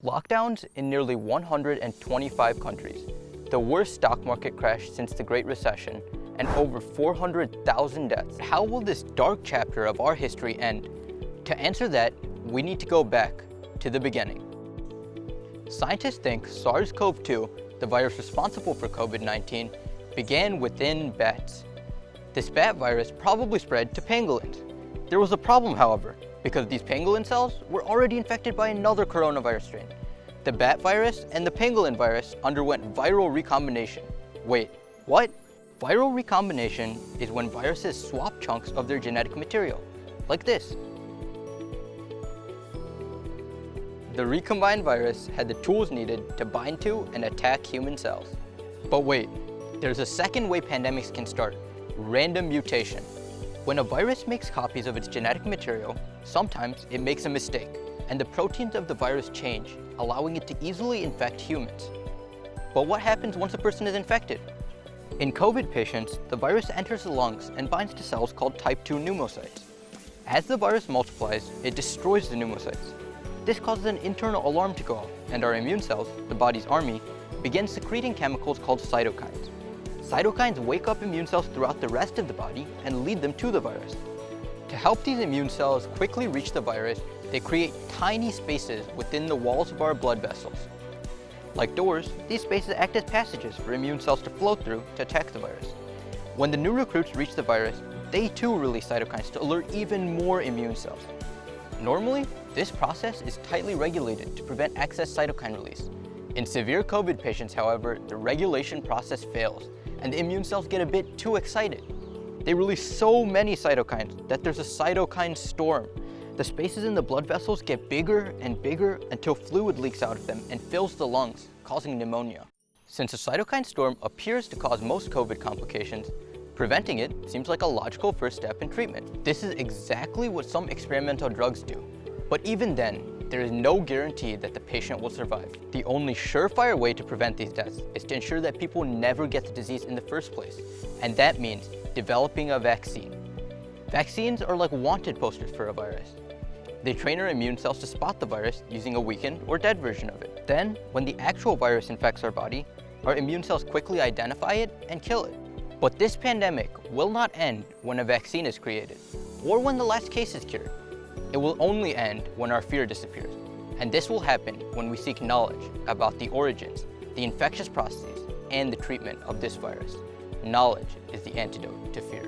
Lockdowns in nearly 125 countries, the worst stock market crash since the Great Recession, and over 400,000 deaths. How will this dark chapter of our history end? To answer that, we need to go back to the beginning. Scientists think SARS-CoV-2, the virus responsible for COVID-19, began within bats. This bat virus probably spread to pangolins. There was a problem, however, because these pangolin cells were already infected by another coronavirus strain. The bat virus and the pangolin virus underwent viral recombination. Wait, what? Viral recombination is when viruses swap chunks of their genetic material, like this. The recombined virus had the tools needed to bind to and attack human cells. But wait, there's a second way pandemics can start: random mutation. When a virus makes copies of its genetic material, sometimes it makes a mistake, and the proteins of the virus change, allowing it to easily infect humans. But what happens once a person is infected? In COVID patients, the virus enters the lungs and binds to cells called type 2 pneumocytes. As the virus multiplies, it destroys the pneumocytes. This causes an internal alarm to go off, and our immune cells, the body's army, begin secreting chemicals called cytokines. Cytokines wake up immune cells throughout the rest of the body and lead them to the virus. To help these immune cells quickly reach the virus, they create tiny spaces within the walls of our blood vessels. Like doors, these spaces act as passages for immune cells to flow through to attack the virus. When the new recruits reach the virus, they too release cytokines to alert even more immune cells. Normally, this process is tightly regulated to prevent excess cytokine release. In severe COVID patients, however, the regulation process fails, and the immune cells get a bit too excited. They release so many cytokines that there's a cytokine storm. The spaces in the blood vessels get bigger and bigger until fluid leaks out of them and fills the lungs, causing pneumonia. Since a cytokine storm appears to cause most COVID complications, preventing it seems like a logical first step in treatment. This is exactly what some experimental drugs do. But even then, there is no guarantee that the patient will survive. The only surefire way to prevent these deaths is to ensure that people never get the disease in the first place. And that means developing a vaccine. Vaccines are like wanted posters for a virus. They train our immune cells to spot the virus using a weakened or dead version of it. Then, when the actual virus infects our body, our immune cells quickly identify it and kill it. But this pandemic will not end when a vaccine is created, or when the last case is cured. It will only end when our fear disappears. And this will happen when we seek knowledge about the origins, the infectious processes, and the treatment of this virus. Knowledge is the antidote to fear.